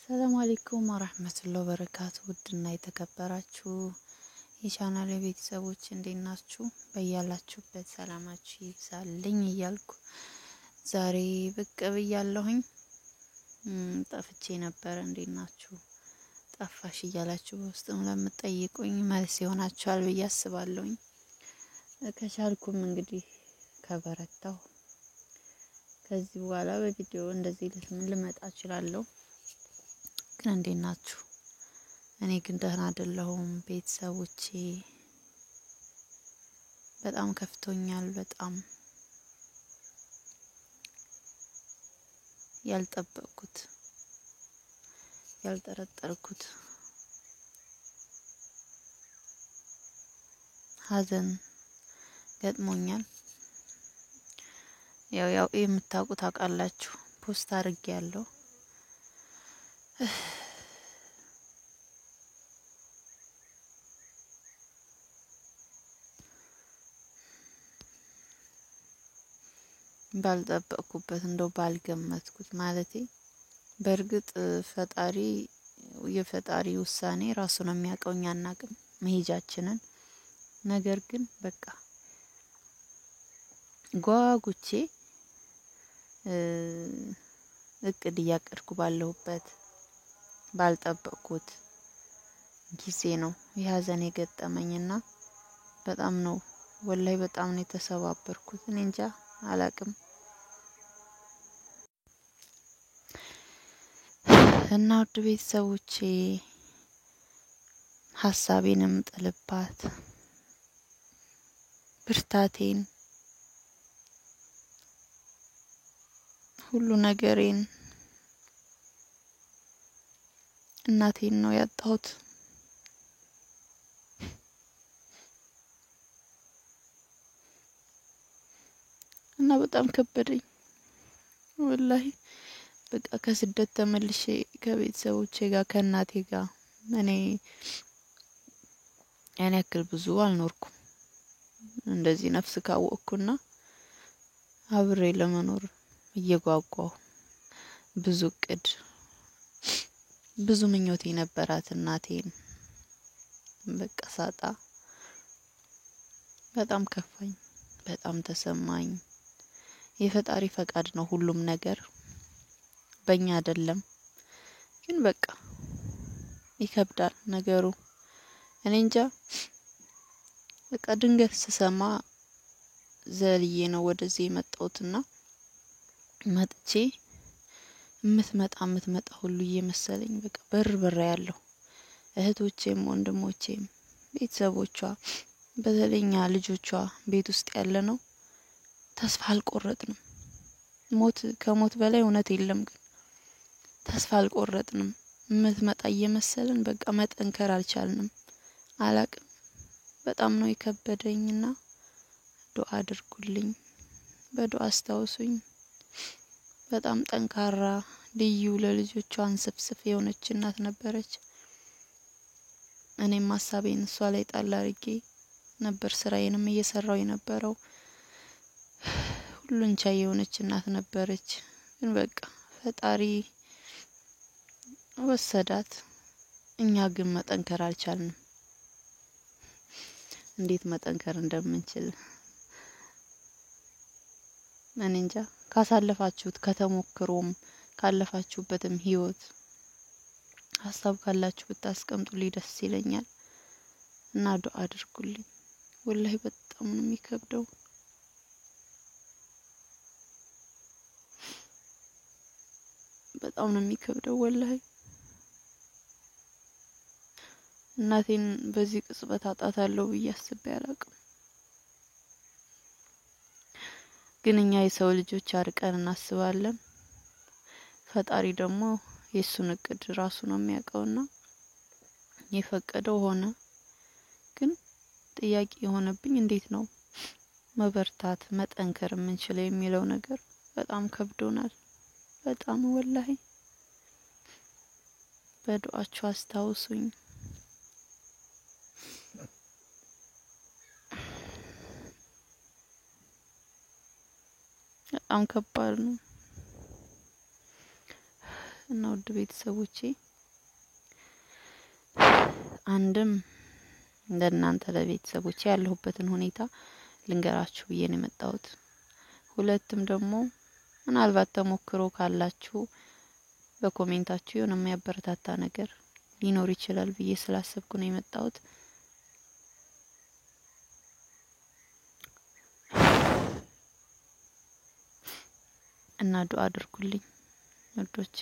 ሰላም አለይኩም ወራህመቱላሂ ወበረካቱ። ውድና የተከበራችሁ የቻናሌ ቤተሰቦች እንዴት ናችሁ? በያላችሁበት ሰላማችሁ ይብዛልኝ እያልኩ ዛሬ ብቅ ብያለሁኝ። ጠፍቼ ነበር። እንዴት ናችሁ? ጠፋሽ እያላችሁ በውስጥም ለምትጠይቁኝ መልስ ይሆናችኋል ብዬ አስባለሁኝ። ከቻልኩም እንግዲህ ከበረታው ከዚህ በኋላ በቪዲዮ እንደዚህ ልመጣ እችላለሁ። ግን እንዴት ናችሁ? እኔ ግን ደህና አይደለሁም ቤተሰቦቼ። በጣም ከፍቶኛል። በጣም ያልጠበቅኩት ያልጠረጠርኩት ሀዘን ገጥሞኛል። ያው የምታውቁት ታውቃላችሁ። ፖስት አድርጌያለሁ። ባልጠበቅኩበት እንደው ባልገመትኩት ማለቴ በእርግጥ የፈጣሪ ውሳኔ ራሱ ነው የሚያውቀው፣ እኛ አናውቅም መሄጃችንን። ነገር ግን በቃ ጓጉቼ እቅድ እያቀድኩ ባለሁበት ባልጠበቅኩት ጊዜ ነው የሀዘን የገጠመኝና በጣም ነው ወላሂ በጣም ነው የተሰባበርኩት። እኔ እንጃ አላቅም። እና ውድ ቤተሰቦቼ ሀሳቤንም ጥልባት ብርታቴን ሁሉ ነገሬን እናቴን ነው ያጣሁት። እና በጣም ከበደኝ ወላሂ። በቃ ከስደት ተመልሼ ከቤተሰቦቼ ጋር ከእናቴ ጋር እኔ ያክል ብዙ አልኖርኩም። እንደዚህ ነፍስ ካወቅኩና አብሬ ለመኖር እየጓጓሁ ብዙ እቅድ ብዙ ምኞቴ ነበራት እናቴን። በቃ ሳጣ በጣም ከፋኝ፣ በጣም ተሰማኝ። የፈጣሪ ፈቃድ ነው ሁሉም ነገር፣ በእኛ አይደለም። ግን በቃ ይከብዳል ነገሩ። እኔ እንጃ በቃ ድንገት ስሰማ ዘልዬ ነው ወደዚህ የመጣሁትና መጥቼ የምትመጣ ሁሉ እየመሰለኝ በቃ በር ያለው እህቶቼም ወንድሞቼም ቤተሰቦቿ በተለይኛ ልጆቿ ቤት ውስጥ ያለ ነው ተስፋ አልቆረጥንም። ከሞት በላይ እውነት የለም። ግን ተስፋ አልቆረጥንም። የምትመጣ እየመሰለን በቃ መጠንከር አልቻልንም። አላቅም በጣም ነው የከበደኝና ዱአ አድርጉልኝ፣ በዱአ አስታውሱኝ። በጣም ጠንካራ ልዩ ለልጆቿ አንስፍስፍ የሆነች እናት ነበረች። እኔም ሀሳቤን እሷ ላይ ጣል አድርጌ ነበር ስራዬንም እየሰራው የነበረው። ሁሉን ቻይ የሆነች እናት ነበረች። ግን በቃ ፈጣሪ ወሰዳት። እኛ ግን መጠንከር አልቻልንም። እንዴት መጠንከር እንደምንችል እኔ እንጃ። ካሳለፋችሁት ከተሞክሮም ካለፋችሁበትም ህይወት ሀሳብ ካላችሁ ብታስቀምጡልኝ ደስ ይለኛል እና ዱአ አድርጉልኝ። ወላሂ በጣም ነው የሚከብደው። በጣም ነው የሚከብደው ወላሂ። እናቴን በዚህ ቅጽበት አጣታለሁ ብዬ አስቤ አላቅም። ግን እኛ የሰው ልጆች አርቀን እናስባለን። ፈጣሪ ደግሞ የሱን እቅድ ራሱ ነው የሚያውቀውና የፈቀደው ሆነ። ግን ጥያቄ የሆነብኝ እንዴት ነው መበርታት መጠንከር የምንችለው የሚለው ነገር በጣም ከብዶናል። በጣም ወላሂ። በዱአችሁ አስታውሱኝ። በጣም ከባድ ነው። እና ውድ ቤተሰቦቼ አንድም እንደናንተ ለቤተሰቦቼ ያለሁበትን ሁኔታ ልንገራችሁ ብዬ ነው የመጣሁት። ሁለትም ደግሞ ምናልባት ተሞክሮ ካላችሁ በኮሜንታችሁ የሆነ የሚያበረታታ ነገር ሊኖር ይችላል ብዬ ስላሰብኩ ነው የመጣሁት። እና ዱአ አድርጉልኝ ውዶቼ።